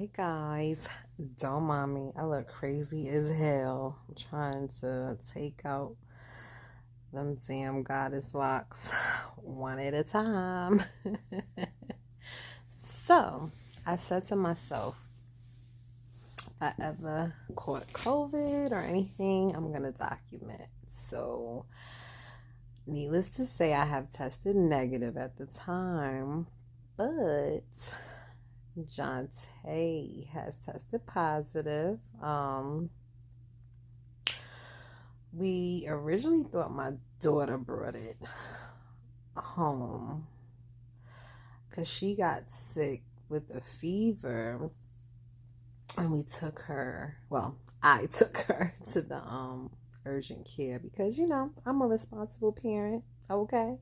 Hey guys, don't mind me. I look crazy as hell. I'm trying to take out them damn goddess locks one at a time. So, I said to myself, if I ever caught COVID or anything, I'm gonna document. So, needless to say, I have tested negative at the time, but Jonte has tested positive. We originally thought my daughter brought it home because she got sick with a fever, and we took her. Well, I took her to the urgent care because I'm a responsible parent. Okay,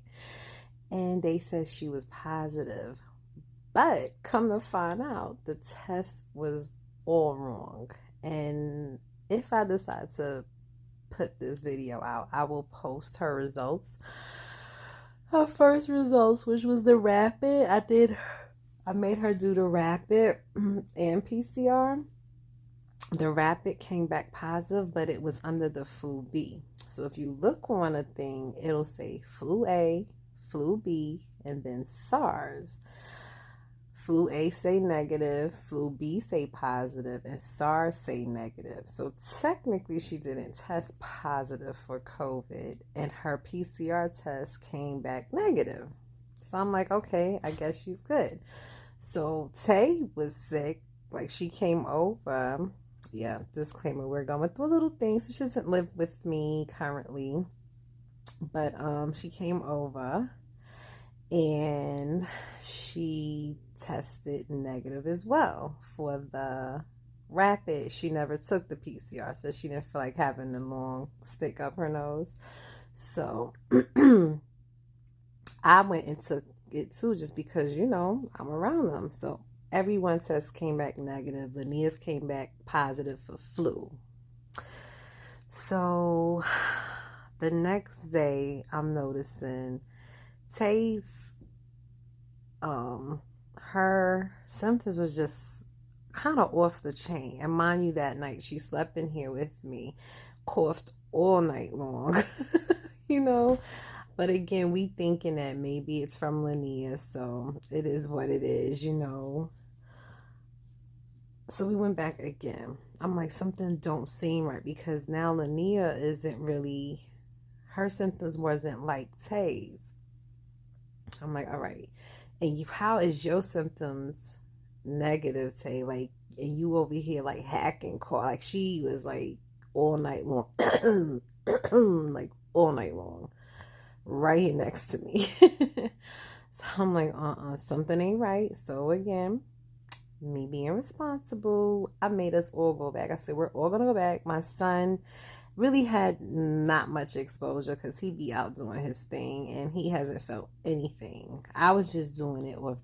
and they said she was positive. But come to find out, the test was all wrong. And if I decide to put this video out, I will post her results. Her first results, which was the rapid. I made her do the rapid and PCR. The rapid came back positive, but it was under the flu B. So if you look on a thing, it'll say flu A, flu B, and then SARS. Flu A say negative, flu B say positive, and SARS say negative. So technically she didn't test positive for COVID, and her PCR test came back negative. So I'm like, okay, I guess she's good. So Tay was sick. Like, she came over. Yeah, disclaimer, we're going through a little thing. So she doesn't live with me currently. But she came over and she tested negative as well for the rapid. She never took the PCR, so she didn't feel like having the long stick up her nose. So I went and took it too, just because I'm around them. So everyone's test came back negative. Lania's came back positive for flu. So the next day, I'm noticing Tay's her symptoms was just kind of off the chain. And mind you, that night she slept in here with me, coughed all night long, But again, we thinking that maybe it's from Lania, so it is what it is, So we went back again. I'm like, something don't seem right, because now Lania isn't really, her symptoms wasn't like Tay's. I'm like, all right. And how is your symptoms negative, Tay? Like, and you over here like hacking call. Like, she was like all night long, like all night long, right here next to me. So I'm like, something ain't right. So again, me being responsible, I made us all go back. I said, we're all gonna go back. My son really had not much exposure because he be out doing his thing and he hasn't felt anything. I was just doing it with,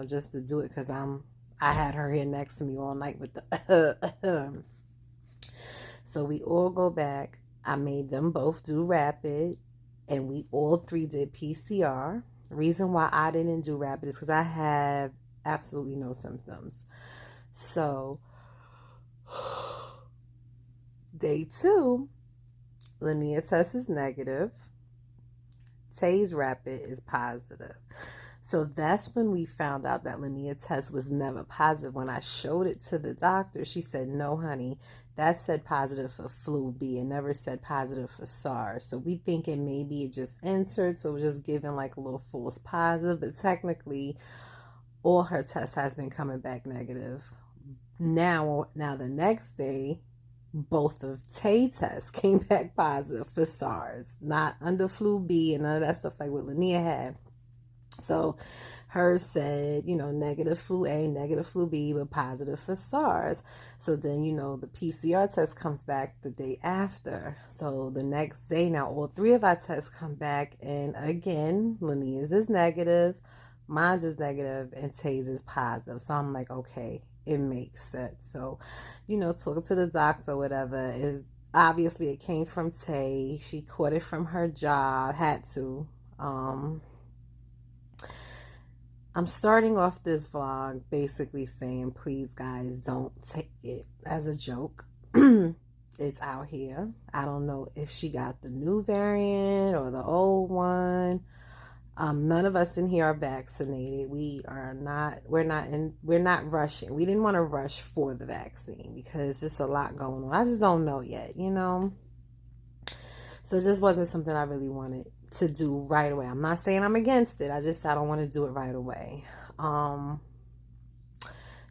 just to do it because I had her here next to me all night with the So we all go back. I made them both do rapid, and we all three did PCR. The reason why I didn't do rapid is because I have absolutely no symptoms. So day 2, Lania's test is negative. Tay's rapid is positive. So that's when we found out that Lania's test was never positive. When I showed it to the doctor, she said, no, honey, that said positive for flu B. It never said positive for SARS. So we thinking maybe it just entered, so it was just giving like a little false positive. But technically, all her tests has been coming back negative. Now the next day, both of Tay tests came back positive for SARS, not under flu B and none of that stuff like what Lania had. So hers said, negative flu A, negative flu B, but positive for SARS. So then, the PCR test comes back the day after. So the next day, now all 3 of our tests come back, and again, Lania's is negative, mine's is negative, and Tay's is positive. So I'm like, okay, it makes sense. So, talking to the doctor or whatever, is obviously it came from Tay. She caught it from her job, had to. I'm starting off this vlog basically saying, please guys, don't take it as a joke. It's out here. I don't know if she got the new variant or the old one. None of us in here are vaccinated. We're not rushing. We didn't want to rush for the vaccine because there's just a lot going on. I just don't know yet, you know? So it just wasn't something I really wanted to do right away. I'm not saying I'm against it. I don't want to do it right away.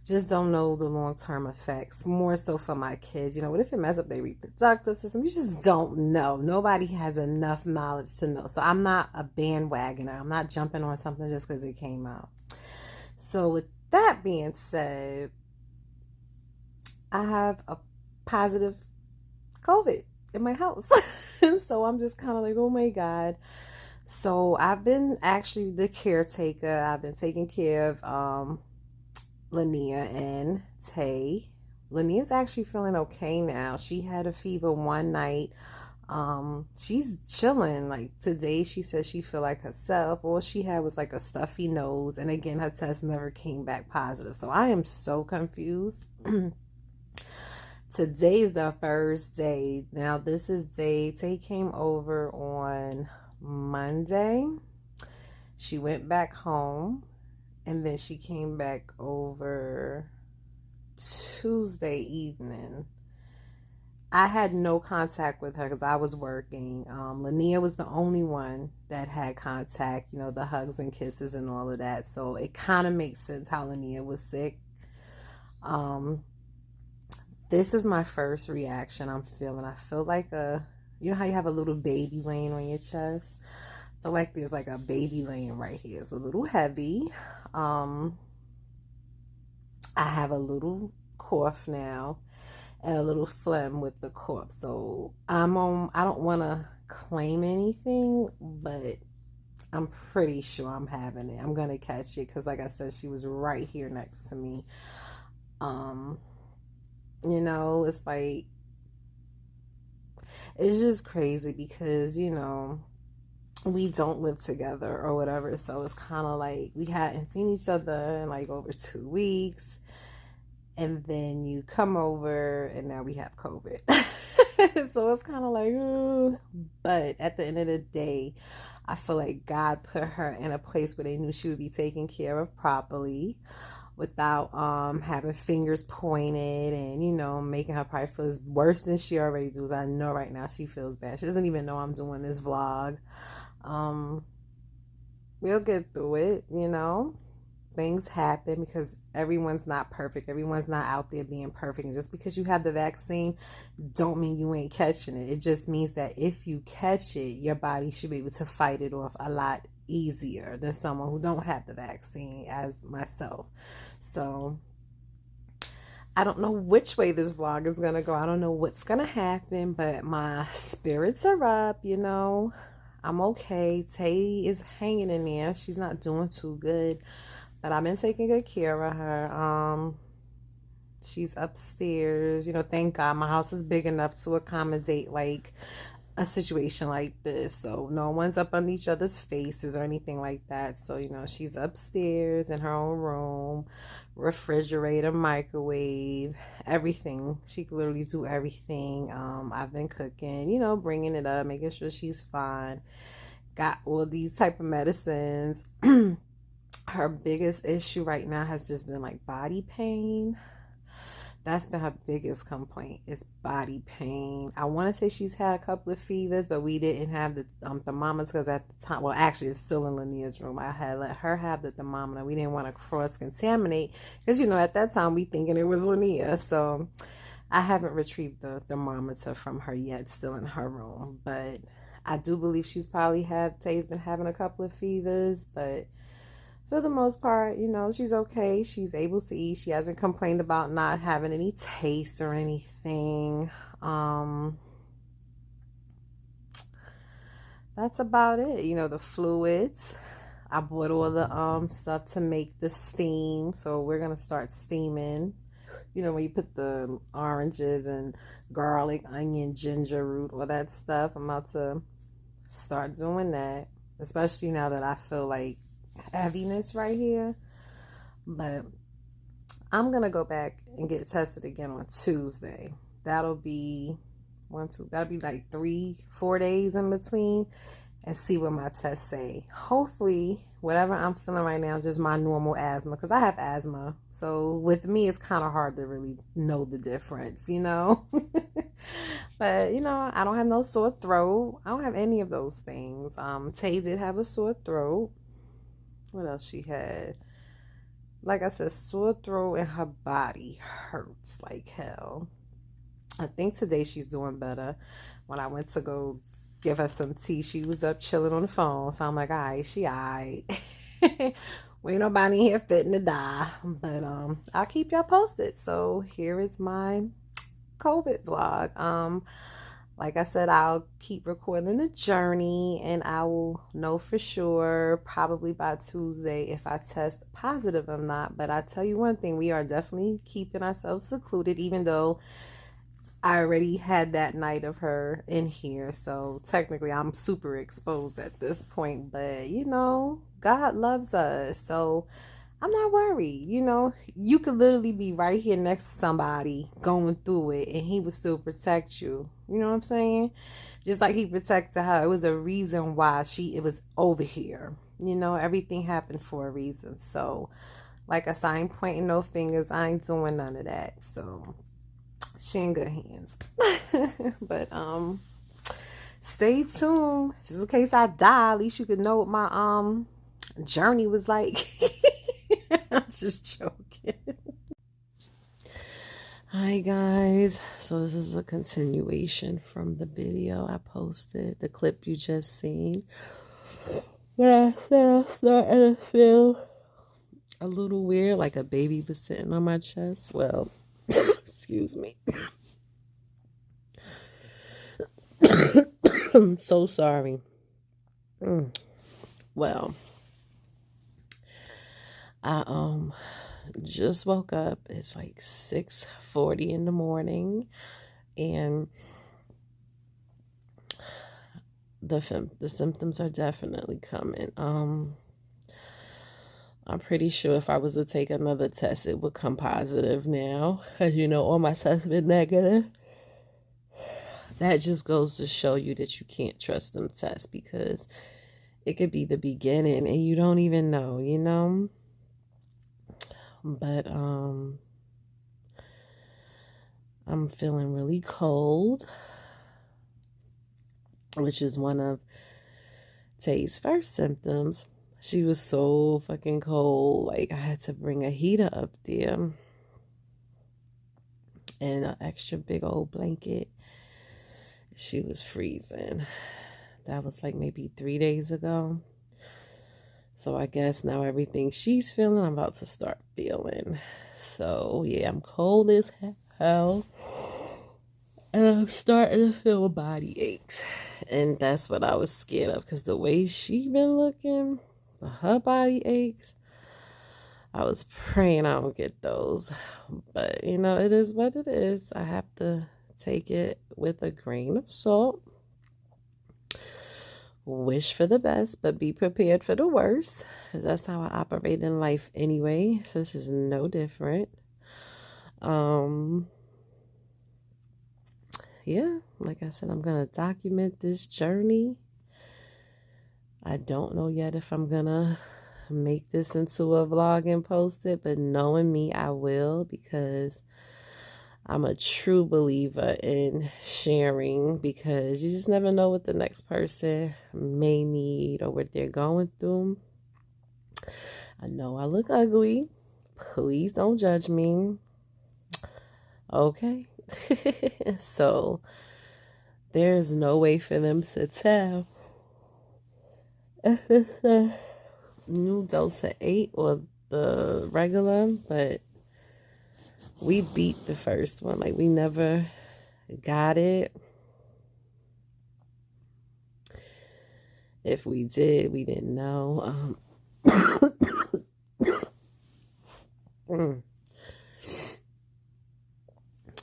Just don't know the long-term effects, more so for my kids. You know, what if it messes up their reproductive system? You just don't know. Nobody has enough knowledge to know. So I'm not a bandwagoner. I'm not jumping on something just because it came out. So with that being said, I have a positive COVID in my house. So I'm just kind of like, oh my God. So I've been actually the caretaker. I've been taking care of Linnea and Tay. Linnea's actually feeling okay now. She had a fever one night. She's chilling. Like today she said she feel like herself. All she had was like a stuffy nose, and again her test never came back positive. So I am so confused. Today's the first day. Now this is day. Tay came over on Monday. She went back home. And then she came back over Tuesday evening. I had no contact with her because I was working. Linnea was the only one that had contact, you know, the hugs and kisses and all of that. So it kind of makes sense how Linnea was sick. This is my first reaction I'm feeling. I feel like you know how you have a little baby laying on your chest? I feel like there's like a baby laying right here. It's a little heavy. I have a little cough now and a little phlegm with the cough. So I don't want to claim anything, but I'm pretty sure I'm having it. I'm going to catch it because like I said, she was right here next to me. You know, it's like, it's just crazy because, you know, we don't live together or whatever, so it's kind of like we hadn't seen each other in like over 2 weeks, and then you come over and now we have COVID. So it's kind of like, ooh. But at the end of the day, I feel like God put her in a place where they knew she would be taken care of properly without having fingers pointed and, you know, making her probably feel worse than she already does. I know right now she feels bad. She doesn't even know I'm doing this vlog. We'll get through it, you know. Things happen because everyone's not perfect. Everyone's not out there being perfect. And just because you have the vaccine don't mean you ain't catching it. It just means that if you catch it, your body should be able to fight it off a lot easier than someone who don't have the vaccine, as myself. So I don't know which way this vlog is gonna go. I don't know what's gonna happen, but my spirits are up, you know. I'm okay. Tay is hanging in there. She's not doing too good, but I've been taking good care of her. She's upstairs. You know, thank God my house is big enough to accommodate like a situation like this. So no one's up on each other's faces or anything like that. So, you know, she's upstairs in her own room, refrigerator, microwave, everything. She can literally do everything. I've been cooking, you know, bringing it up, making sure she's fine. Got all these type of medicines. Her biggest issue right now has just been like body pain. That's been her biggest complaint, is body pain. I want to say she's had a couple of fevers, but we didn't have the thermometers because at the time, well, actually it's still in Linnea's room. I had let her have the thermometer. We didn't want to cross-contaminate because, you know, at that time we thinking it was Linnea. So I haven't retrieved the thermometer from her yet. It's still in her room. But I do believe she's probably Tay's been having a couple of fevers, but for the most part, you know, she's okay. She's able to eat. She hasn't complained about not having any taste or anything. That's about it. You know, the fluids. I bought all the stuff to make the steam. So we're going to start steaming. You know, when you put the oranges and garlic, onion, ginger root, all that stuff. I'm about to start doing that. Especially now that I feel like heaviness right here. But I'm gonna go back and get tested again on Tuesday. That'll be that'll be like 3-4 days in between, and see what my tests say. Hopefully, whatever I'm feeling right now is just my normal asthma, because I have asthma. So with me, it's kind of hard to really know the difference, you know? But, you know, I don't have no sore throat. I don't have any of those things. Tay did have a sore throat. What else she had? Like I said, sore throat, and her body hurts like hell. I think today she's doing better. When I went to go give her some tea, she was up chilling on the phone. So I'm like, all right, she all right. We ain't nobody here fitting to die. But I'll keep y'all posted. So here is my COVID vlog. Like I said, I'll keep recording the journey, and I will know for sure probably by Tuesday if I test positive or not. But I tell you one thing, we are definitely keeping ourselves secluded, even though I already had that night of her in here. So technically I'm super exposed at this point, but you know, God loves us. So I'm not worried. You know, you could literally be right here next to somebody going through it, and he would still protect you. You know what I'm saying? Just like he protected her. It was a reason why it was over here. You know, everything happened for a reason. So like I said, I ain't pointing no fingers. I ain't doing none of that. So she in good hands. But stay tuned. Just in case I die, at least you could know what my journey was like. I'm just joking. Hi guys. So this is a continuation from the video I posted, the clip you just seen. But I still started to feel a little weird, like a baby was sitting on my chest. Well, excuse me. I'm so sorry. Well, I just woke up. It's like 6:40 in the morning, and the symptoms are definitely coming. I'm pretty sure if I was to take another test, it would come positive now. As you know, all my tests have been negative. That just goes to show you that you can't trust them tests, because it could be the beginning and you don't even know, you know? But I'm feeling really cold, which is one of Tay's first symptoms. She was so fucking cold. Like, I had to bring a heater up there and an extra big old blanket. She was freezing. That was like maybe 3 days ago. So I guess now everything she's feeling, I'm about to start feeling. So yeah, I'm cold as hell. And I'm starting to feel body aches. And that's what I was scared of, because the way she been looking, her body aches, I was praying I don't get those. But, you know, it is what it is. I have to take it with a grain of salt. Wish for the best, but be prepared for the worst. That's how I operate in life anyway. So this is no different. Yeah, like I said, I'm going to document this journey. I don't know yet if I'm going to make this into a vlog and post it, but knowing me, I will, because I'm a true believer in sharing, because you just never know what the next person may need or what they're going through. I know I look ugly. Please don't judge me. Okay. So there's no way for them to tell if it's a new Delta 8 or the regular, but we beat the first one. Like, we never got it. If we did, we didn't know.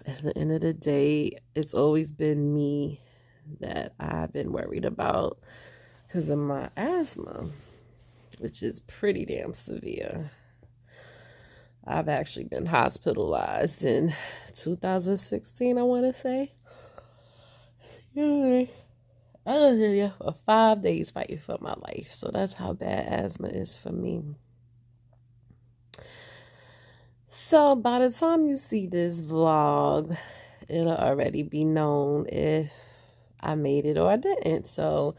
At the end of the day, it's always been me that I've been worried about because of my asthma. which is pretty damn severe. I've actually been hospitalized in 2016, I want to say. Yeah. I was in there for 5 days fighting for my life. So that's how bad asthma is for me. So by the time you see this vlog, it'll already be known if I made it or I didn't. So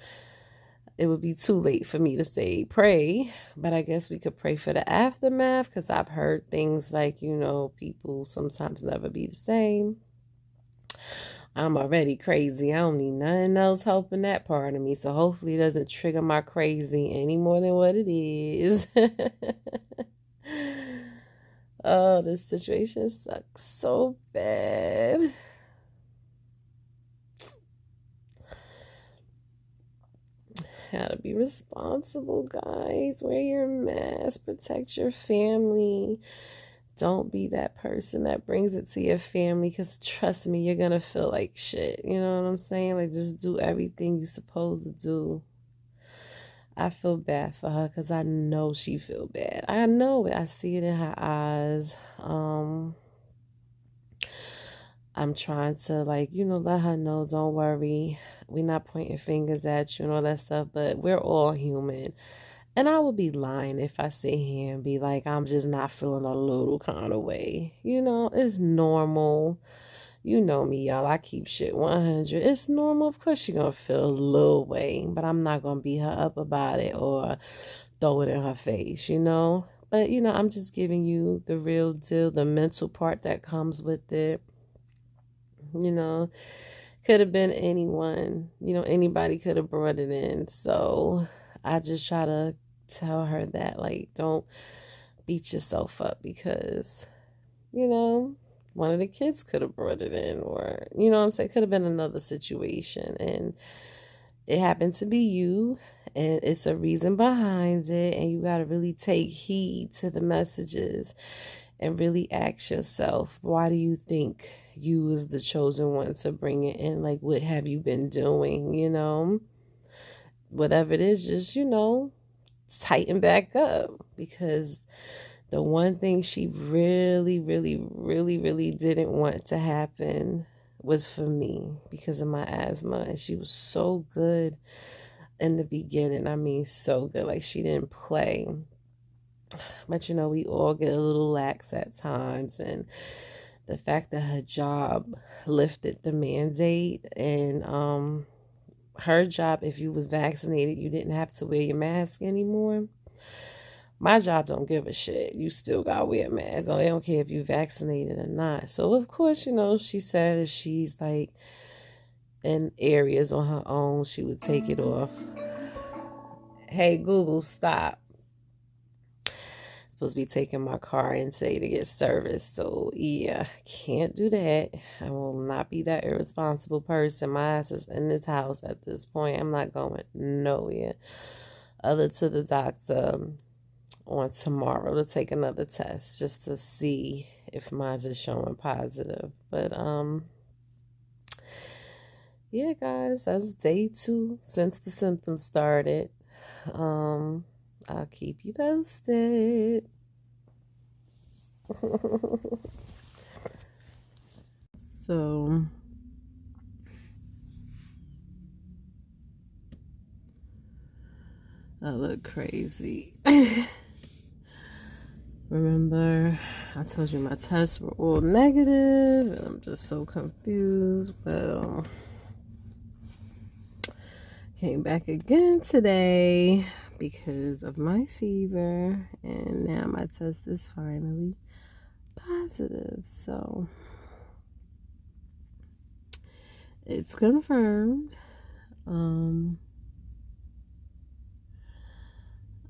it would be too late for me to say pray, but I guess we could pray for the aftermath, because I've heard things like, you know, people sometimes never be the same. I'm already crazy. I don't need nothing else helping that part of me, so hopefully it doesn't trigger my crazy any more than what it is. Oh, this situation sucks so bad. Gotta be responsible, guys. Wear your mask. Protect your family. Don't be that person that brings it to your family, because trust me, you're gonna feel like shit. You know what I'm saying? Like, just do everything you're supposed to do. I feel bad for her because I know she feel bad. I know it. I see it in her eyes. I'm trying to, like, you know, let her know, don't worry. We're not pointing fingers at you and all that stuff, but we're all human. And I would be lying if I sit here and be like, I'm just not feeling a little kind of way. You know, it's normal. You know me, y'all. I keep shit 100. It's normal. Of course you're going to feel a little way, but I'm not going to beat her up about it or throw it in her face, you know. But, you know, I'm just giving you the real deal, the mental part that comes with it. You know, could have been anyone. You know, anybody could have brought it in. So I just try to tell her that, like, don't beat yourself up, because, you know, one of the kids could have brought it in, or, you know what I'm saying, could have been another situation, and it happened to be you, and it's a reason behind it, and you got to really take heed to the messages and really ask yourself, why do you think you was the chosen one to bring it in? Like, what have you been doing? You know, whatever it is, just, you know, tighten back up, because the one thing she really, really, really, really didn't want to happen was for me, because of my asthma. And she was so good in the beginning. I mean, so good. Like, she didn't play. But, you know, we all get a little lax at times. And the fact that her job lifted the mandate, and her job, if you was vaccinated, you didn't have to wear your mask anymore. My job don't give a shit. You still gotta wear a mask. They don't care if you vaccinated or not. So, of course, you know, she said if she's, like, in areas on her own, she would take it off. Hey, Google, stop. Supposed to be taking my car in today to get serviced. So, yeah, can't do that. I will not be that irresponsible person. My ass is in this house at this point. I'm not going nowhere other to the doctor on tomorrow to take another test, just to see if mine is showing positive. But yeah, guys, that's day 2 since the symptoms started. I'll keep you posted. So I look crazy. Remember, I told you my tests were all negative, and I'm just so confused. Well, came back again today because of my fever, and now my test is finally positive. So it's confirmed.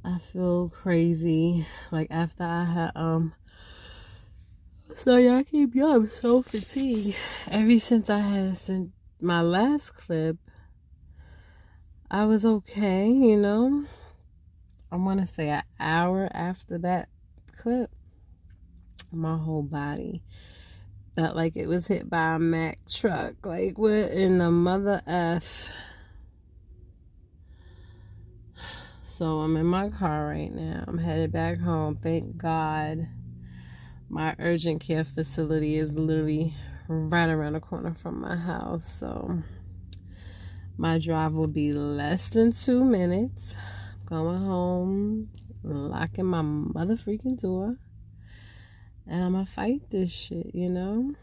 I feel crazy. Like, after I had so y'all keep you. I'm so fatigued. Ever since I had sent my last clip, I was okay, you know. I want to say an hour after that clip, my whole body felt like it was hit by a Mack truck. Like, what in the mother F? So I'm in my car right now. I'm headed back home. Thank God my urgent care facility is literally right around the corner from my house. So my drive will be less than 2 minutes. Going home, locking my mother freaking door, and I'm gonna fight this shit, you know?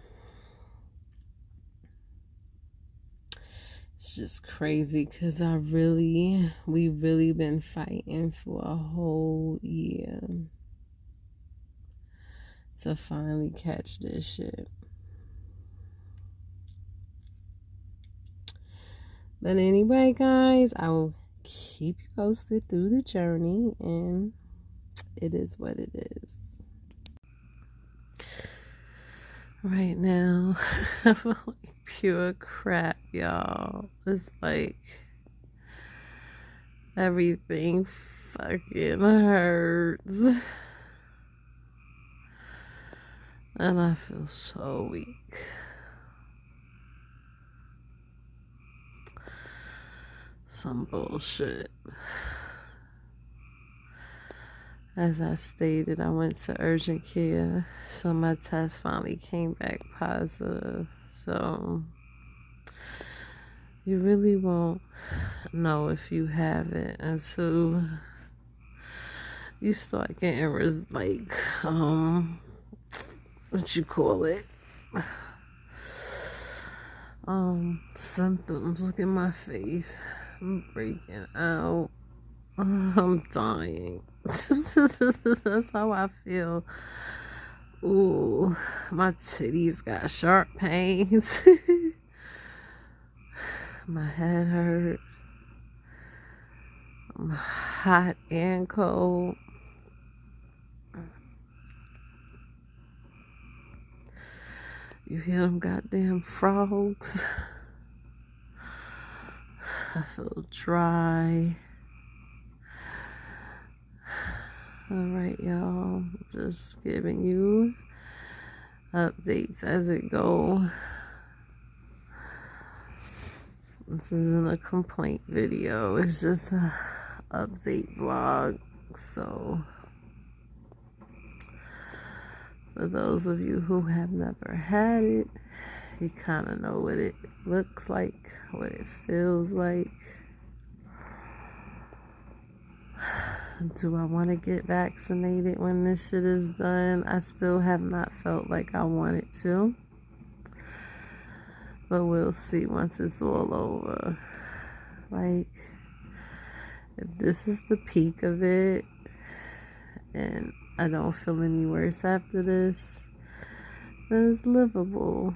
It's just crazy because we really been fighting for a whole year to finally catch this shit. But anyway, guys, I will keep you posted through the journey, and it is what it is. Right now, I feel like pure crap, y'all. It's like everything fucking hurts. And I feel so weak. Some bullshit. As I stated, I went to urgent care, so my test finally came back positive. So you really won't know if you have it until you start getting what you call it, symptoms. Look at my face. I'm breaking out. I'm dying. That's how I feel. Ooh, my titties got sharp pains. My head hurt. I'm hot and cold. You hear them goddamn frogs? I feel dry. Alright, y'all. Just giving you updates as it go. This isn't a complaint video. It's just a update vlog. So for those of you who have never had it, you kind of know what it looks like, what it feels like. Do I want to get vaccinated when this shit is done? I still have not felt like I wanted to. But we'll see once it's all over. Like, if this is the peak of it, and I don't feel any worse after this, then it's livable.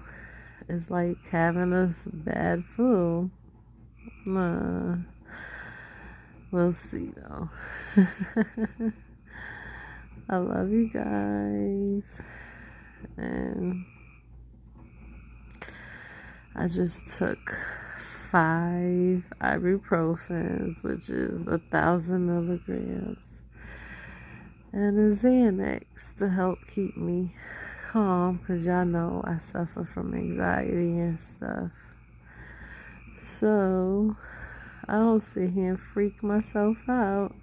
It's like having a bad flu. Nah. We'll see, though. I love you guys. And I just took 5 ibuprofens, which is 1,000 milligrams, and a Xanax to help keep me calm, because y'all know I suffer from anxiety and stuff. So I don't sit here and freak myself out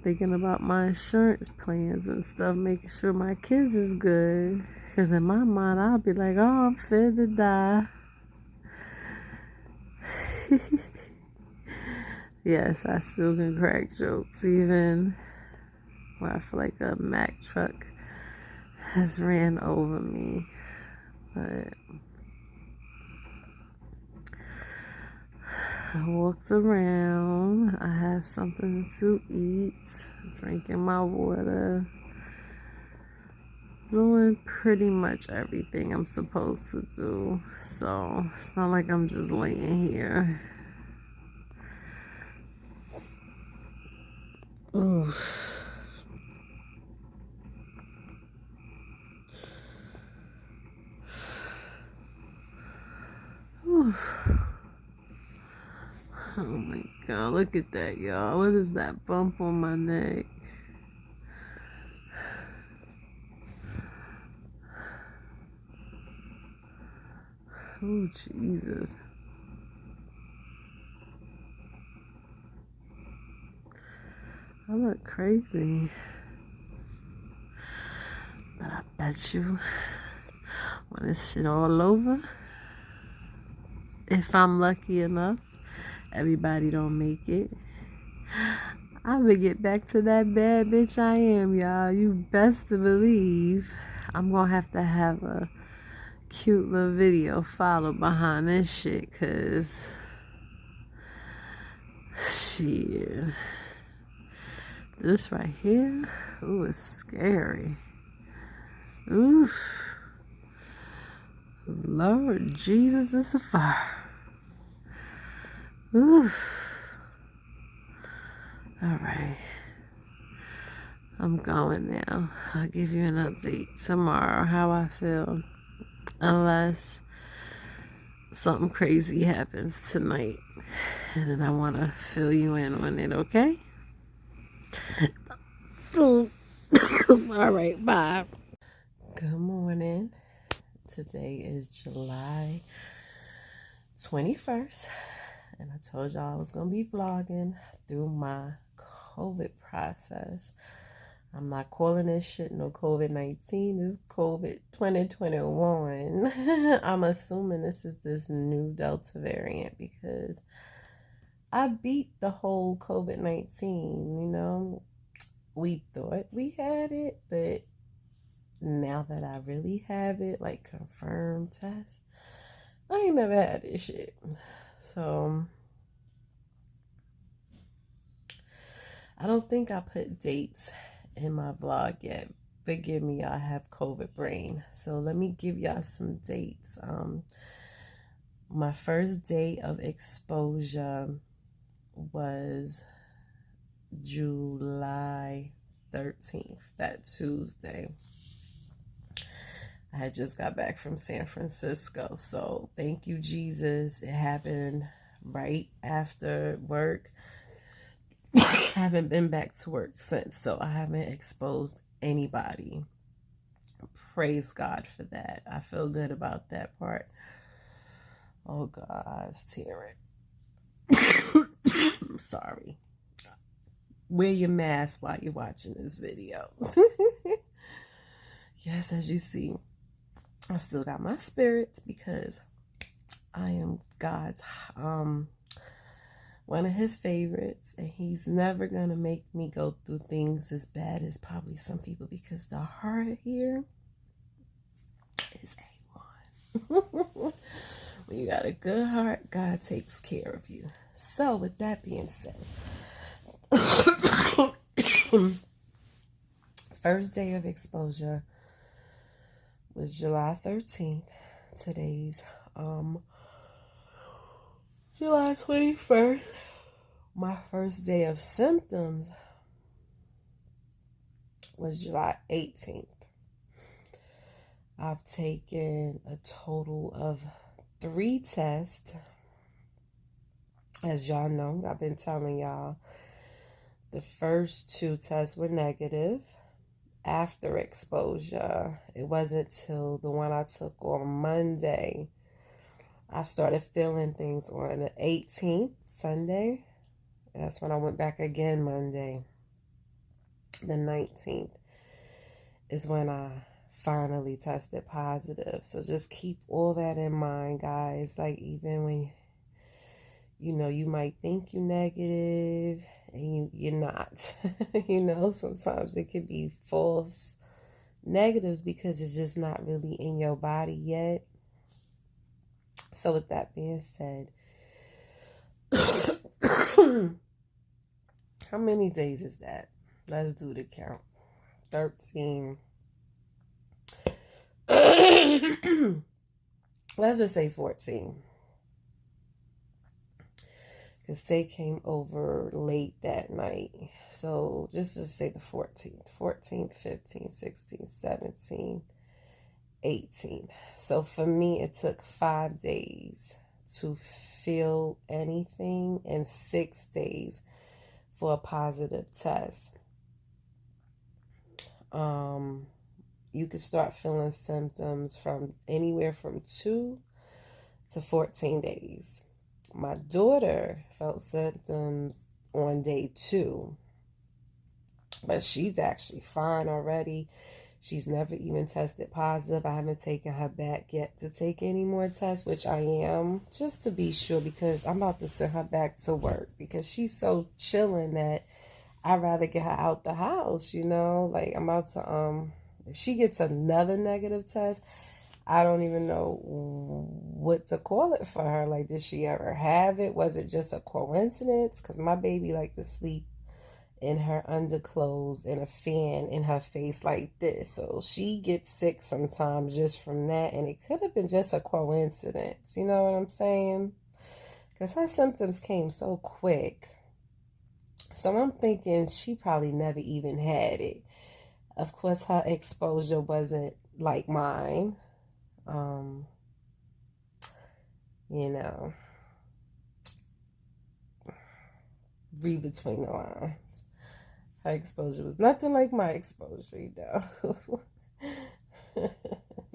thinking about my insurance plans and stuff, making sure my kids is good. Because in my mind, I'll be like, oh, I'm fit to die. Yes, I still can crack jokes, even when I feel like a Mack truck has ran over me. But I walked around. I had something to eat, drinking my water, doing pretty much everything I'm supposed to do. So it's not like I'm just laying here. Ooh. Ooh. Oh my God, look at that, y'all. What is that bump on my neck? Oh, Jesus. I look crazy. But I bet you when this shit all over, if I'm lucky enough, everybody don't make it, I'm gonna get back to that bad bitch I am, y'all. You best to believe I'm gonna have to have a cute little video followed behind this shit, cause shit, this right here, ooh, it's scary. Oof. Lord Jesus, it's a fire. Oof. Alright. I'm going now. I'll give you an update tomorrow how I feel. Unless something crazy happens tonight. And then I want to fill you in on it, okay? Alright, bye. Good morning. Today is July 21st. And I told y'all I was going to be vlogging through my COVID process. I'm not calling this shit no COVID-19. It's COVID 2021. I'm assuming this is this new Delta variant because I beat the whole COVID-19, you know. We thought we had it, but now that I really have it, like confirmed test, I ain't never had this shit. So I don't think I put dates in my vlog yet. Forgive me, I have COVID brain. So let me give y'all some dates. My first day of exposure was July 13th, that Tuesday. I had just got back from San Francisco, so thank you, Jesus. It happened right after work. I haven't been back to work since, so I haven't exposed anybody. Praise God for that. I feel good about that part. Oh God, I was tearing. I'm sorry. Wear your mask while you're watching this video. Yes, as you see, I still got my spirits because I am God's one of his favorites, and he's never gonna make me go through things as bad as probably some people, because the heart here is A1. When you got a good heart, God takes care of you. So with that being said, first day of exposure was July 13th. Today's July 21st. My first day of symptoms was July 18th. I've taken a total of 3 tests. As y'all know, I've been telling y'all, the first 2 tests were negative. After exposure, it wasn't till the one I took on Monday, I started feeling things on the 18th, Sunday. That's when I went back again Monday. The 19th is when I finally tested positive. So just keep all that in mind, guys. Like, even when, you know, you might think you're negative and you're not. You know, sometimes it could be false negatives because it's just not really in your body yet. So with that being said, how many days is that? Let's do the count. 13. Let's just say 14. Because they came over late that night. So just to say the 14th. 14th, 15th, 16th, 17th, 18th. So for me, it took 5 days to feel anything and 6 days for a positive test. You could start feeling symptoms from anywhere from 2 to 14 days. My daughter felt symptoms on day 2. But she's actually fine already. She's never even tested positive. I haven't taken her back yet to take any more tests, which I am, just to be sure, because I'm about to send her back to work because she's so chilling that I'd rather get her out the house, you know? Like, I'm about to, if she gets another negative test, I don't even know what to call it for her. Like, did she ever have it? Was it just a coincidence? Because my baby liked to sleep in her underclothes and a fan in her face like this. So she gets sick sometimes just from that. And it could have been just a coincidence. You know what I'm saying? Because her symptoms came so quick. So I'm thinking she probably never even had it. Of course, her exposure wasn't like mine. You know, read between the lines. Her exposure was nothing like my exposure, you know.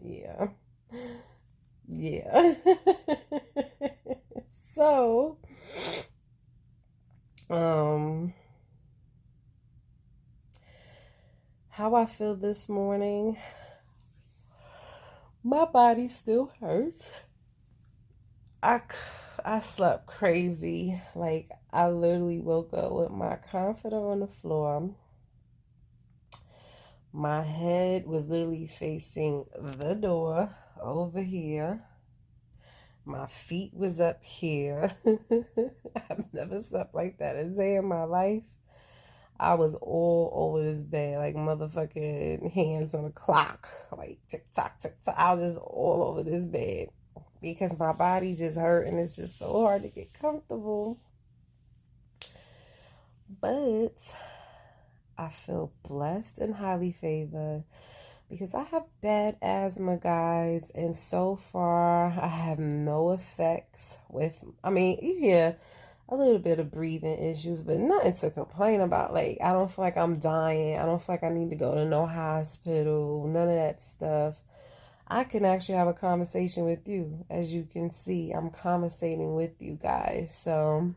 Yeah. Yeah. So, how I feel this morning, my body still hurts. I slept crazy. Like, I literally woke up with my comforter on the floor. My head was literally facing the door over here. My feet was up here. I've never slept like that a day in my life. I was all over this bed, like motherfucking hands on a clock, like tick tock, tick tock. I was just all over this bed because my body just hurt and it's just so hard to get comfortable. But I feel blessed and highly favored because I have bad asthma, guys, and so far I have no effects with, I mean, you hear a little bit of breathing issues, but nothing to complain about. Like, I don't feel like I'm dying. I don't feel like I need to go to no hospital, none of that stuff. I can actually have a conversation with you. As you can see, I'm conversating with you guys. So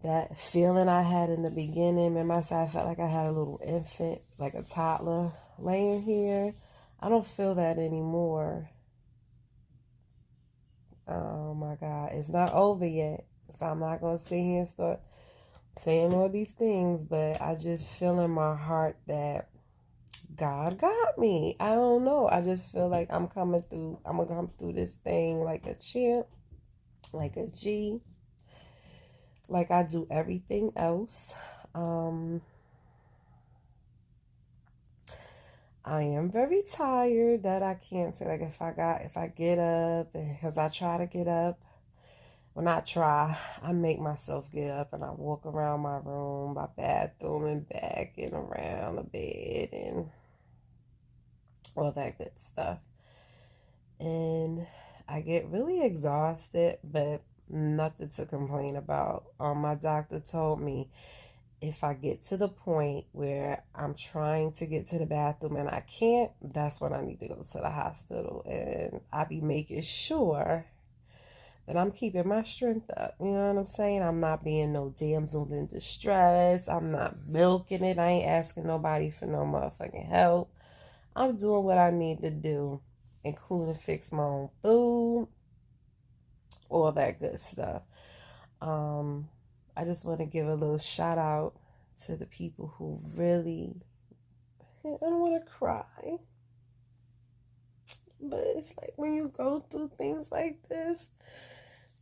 that feeling I had in the beginning, remember I said I felt like I had a little infant, like a toddler laying here. I don't feel that anymore. Oh my God, it's not over yet. So I'm not going to sit here and start saying all these things, but I just feel in my heart that God got me. I don't know. I just feel like I'm going to come through this thing like a champ, like a G, like I do everything else. I am very tired, that I can't say. Like, if I get up, because I try to get up. When I try, I make myself get up and I walk around my room, my bathroom, and back and around the bed and all that good stuff. And I get really exhausted, but nothing to complain about. My doctor told me if I get to the point where I'm trying to get to the bathroom and I can't, that's when I need to go to the hospital. And I be making sure that I'm keeping my strength up. You know what I'm saying? I'm not being no damsel in distress. I'm not milking it. I ain't asking nobody for no motherfucking help. I'm doing what I need to do, including fix my own food, all that good stuff. I just want to give a little shout out to the people who really, I don't want to cry, but it's like when you go through things like this,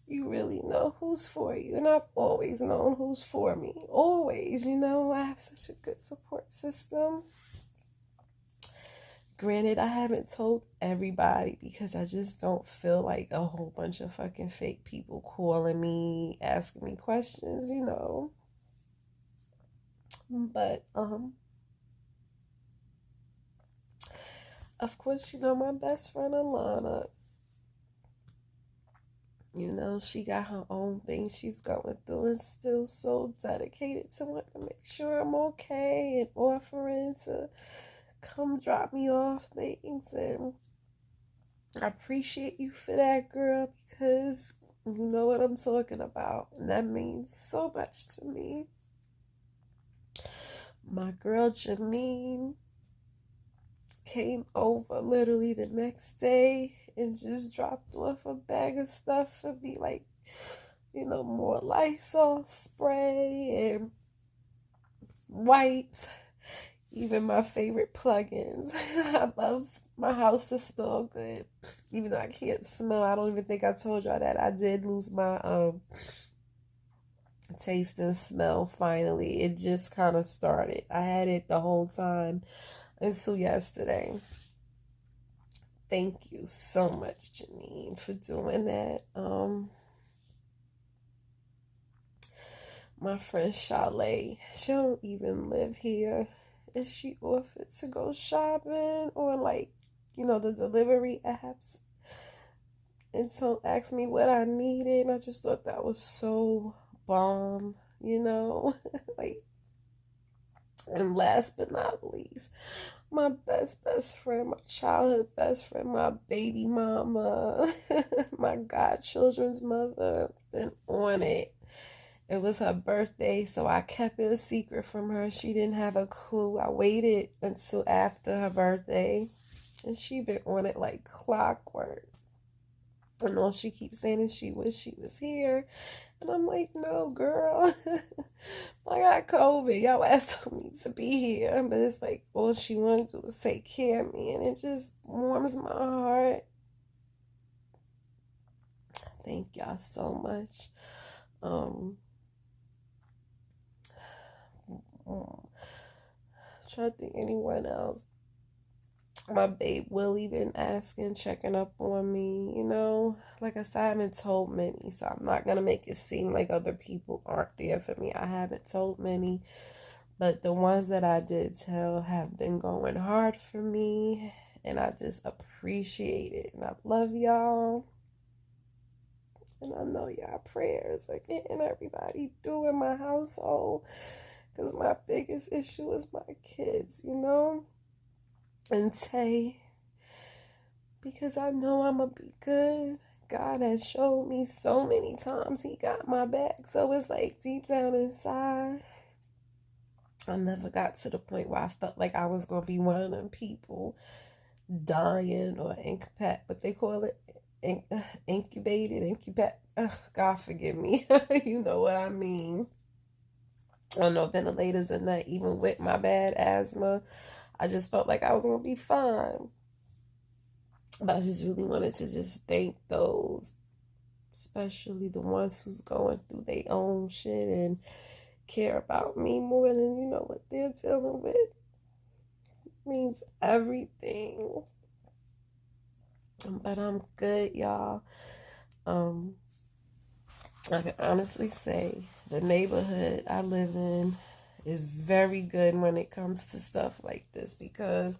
you really know who's for you. And I've always known who's for me. Always, you know, I have such a good support system. Granted, I haven't told everybody because I just don't feel like a whole bunch of fucking fake people calling me, asking me questions, you know. But, of course, you know, my best friend Alana, you know, she got her own thing she's going through and still so dedicated to want to make sure I'm okay and offering to come drop me off things. And I appreciate you for that, girl, because you know what I'm talking about. And that means so much to me. My girl Janine came over literally the next day and just dropped off a bag of stuff for me, like, more Lysol spray and wipes, even my favorite plugins. I love my house to smell good, even though I can't smell. I don't even think I told y'all that I did lose my taste and smell finally. It just kind of started. I had it the whole time until yesterday. Thank you so much, Janine, for doing that. My friend Chalet, she don't even live here, and she offered to go shopping on, like, the delivery apps, and so asked me what I needed. And I just thought that was so bomb, like. And last but not least, my best friend, my childhood best friend, my baby mama, my godchildren's mother, been on it. It was her birthday, so I kept it a secret from her. She didn't have a clue. I waited until after her birthday, and she been on it like clockwork. And all she keeps saying is she wish she was here. And I'm like, no, girl. I got COVID. Y'all asked me to be here. But it's like all she wanted to do was take care of me. And it just warms my heart. Thank y'all so much. Trying to think anyone else. My babe Willie been asking, checking up on me, Like I said, I haven't told many, so I'm not going to make it seem like other people aren't there for me. I haven't told many, but the ones that I did tell have been going hard for me, and I just appreciate it, and I love y'all, and I know y'all prayers are getting everybody through in my household, because my biggest issue is my kids, and Tay, because I know I'm going to be good. God has showed me so many times he got my back. So it's like deep down inside, I never got to the point where I felt like I was going to be one of them people dying or what they call it, incubated. God forgive me. You know what I mean. I don't know, ventilators and that, even with my bad asthma. I just felt like I was going to be fine. But I just really wanted to just thank those, especially the ones who's going through their own shit and care about me more than, what they're dealing with. It means everything. But I'm good, y'all. I can honestly say the neighborhood I live in is very good when it comes to stuff like this, because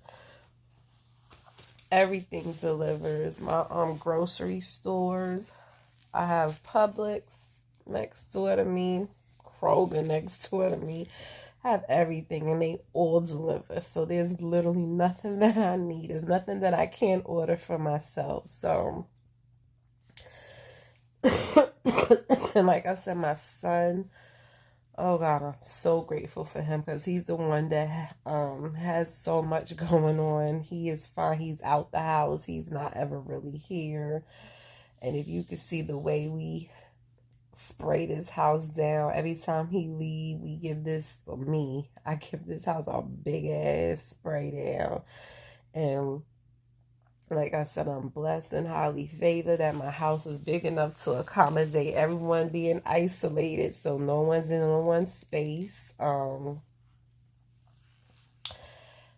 everything delivers. My grocery stores, I have Publix next door to me, Kroger next door to me. I have everything, and they all deliver. So there's literally nothing that I need. There's nothing that I can't order for myself. So, and like I said, my son, oh God, I'm so grateful for him, because he's the one that has so much going on. He is fine. He's out the house. He's not ever really here. And if you could see the way we spray this house down every time he leave, I give this house a big ass spray down. And like I said, I'm blessed and highly favored that my house is big enough to accommodate everyone being isolated, so no one's in one space.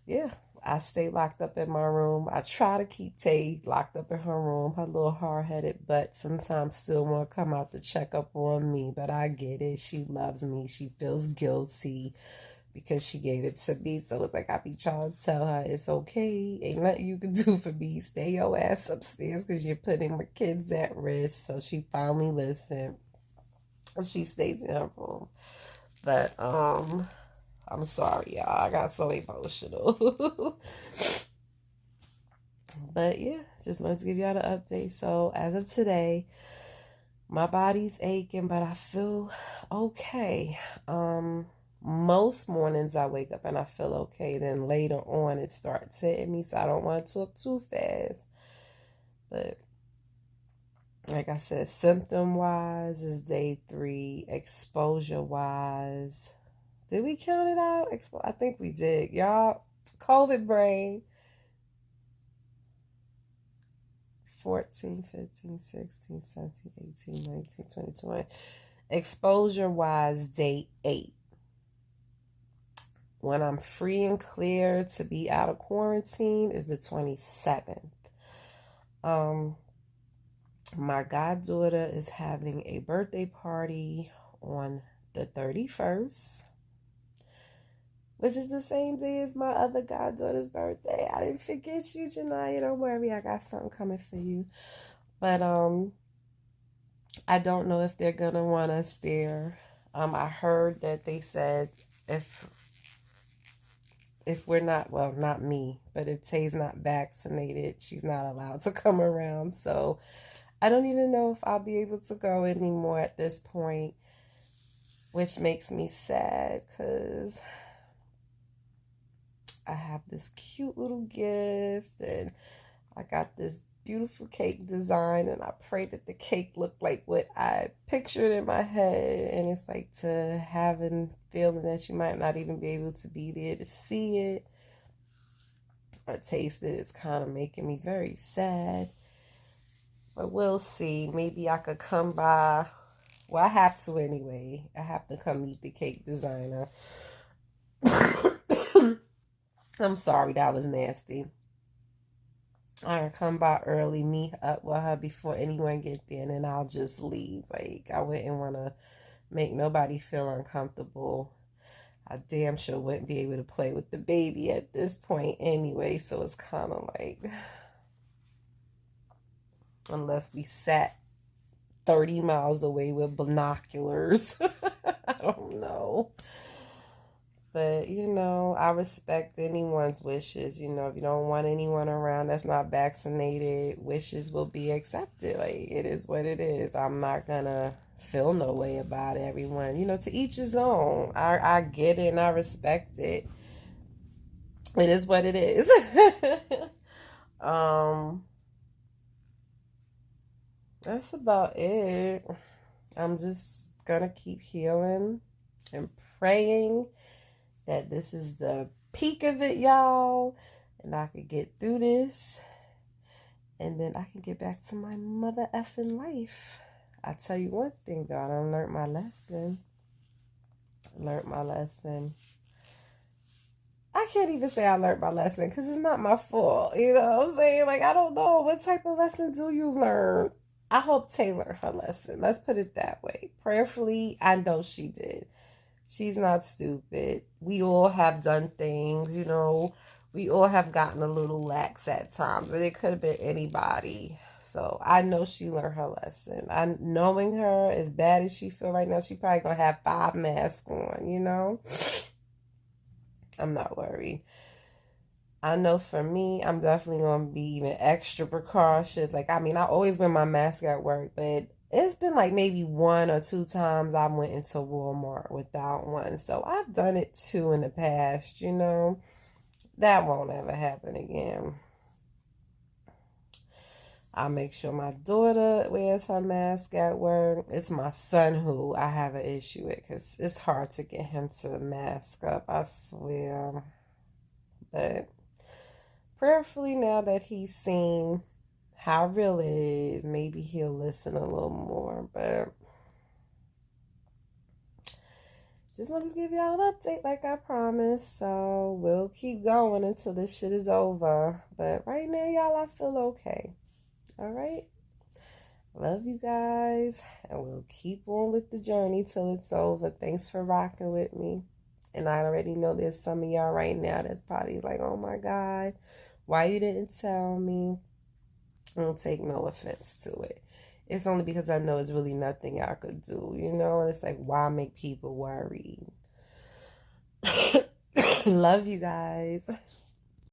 Yeah, I stay locked up in my room. I try to keep Tay locked up in her room. Her little hard-headed butt sometimes still want to come out to check up on me, but I get it. She loves me. She feels guilty because she gave it to me. So it's like I be trying to tell her it's okay. Ain't nothing you can do for me. Stay your ass upstairs because you're putting my kids at risk. So she finally listened. She stays in her room. But I'm sorry, y'all. I got so emotional. But yeah, just wanted to give y'all the update. So as of today, my body's aching, but I feel okay. Most mornings I wake up and I feel okay. Then later on it starts hitting me, so I don't want to talk too fast. But like I said, symptom-wise is day 3. Exposure-wise, did we count it out? I think we did. Y'all, COVID brain. 14, 15, 16, 17, 18, 19, 20, 21. Exposure-wise, day 8. When I'm free and clear to be out of quarantine is the 27th. My goddaughter is having a birthday party on the 31st, which is the same day as my other goddaughter's birthday. I didn't forget you, Janaya. Don't worry, I got something coming for you. But I don't know if they're gonna want us there. I heard that they said if we're not, well, not me, but if Tay's not vaccinated, she's not allowed to come around. So I don't even know if I'll be able to go anymore at this point, which makes me sad because I have this cute little gift and I got this beautiful cake design, and I pray that the cake looked like what I pictured in my head. And it's like to having feeling that you might not even be able to be there to see it or taste it is kind of making me very sad. But we'll see. Maybe I could come by. Well, I have to anyway. I have to come meet the cake designer. I'm sorry, that was nasty. I can come by early, meet up with her before anyone get there, and then I'll just leave. Like, I wouldn't want to make nobody feel uncomfortable. I damn sure wouldn't be able to play with the baby at this point anyway, so it's kind of like, unless we sat 30 miles away with binoculars. I don't know. But, you know, I respect anyone's wishes. You know, if you don't want anyone around that's not vaccinated, wishes will be accepted. Like, it is what it is. I'm not going to feel no way about it. Everyone, you know, to each his own. I get it and I respect it. It is what it is. That's about it. I'm just going to keep healing and praying that this is the peak of it, y'all, and I could get through this, and then I can get back to my mother effing life. I tell you one thing, though, I done learned my lesson. I can't even say I learned my lesson, because it's not my fault, you know what I'm saying? Like, I don't know, what type of lesson do you learn? I hope Taylor learned her lesson. Let's put it that way. Prayerfully, I know she did. She's not stupid. We all have done things, you know. We all have gotten a little lax at times. And it could have been anybody. So I know she learned her lesson. Knowing her, as bad as she feel right now, she probably going to have 5 masks on, you know. I'm not worried. I know for me, I'm definitely going to be even extra precautious. Like, I mean, I always wear my mask at work, but it's been like maybe 1 or 2 times I went into Walmart without one. So I've done it too in the past, you know. That won't ever happen again. I make sure my daughter wears her mask at work. It's my son who I have an issue with because it's hard to get him to mask up, I swear. But prayerfully, now that he's seen how real it is, maybe he'll listen a little more. But just wanted to give y'all an update like I promised. So we'll keep going until this shit is over. But right now, y'all, I feel okay. All right? Love you guys. And we'll keep on with the journey till it's over. Thanks for rocking with me. And I already know there's some of y'all right now that's probably like, oh my God, why you didn't tell me? I don't take no offense to it. It's only because I know it's really nothing y'all could do, you know? It's like, why make people worried? Love you guys.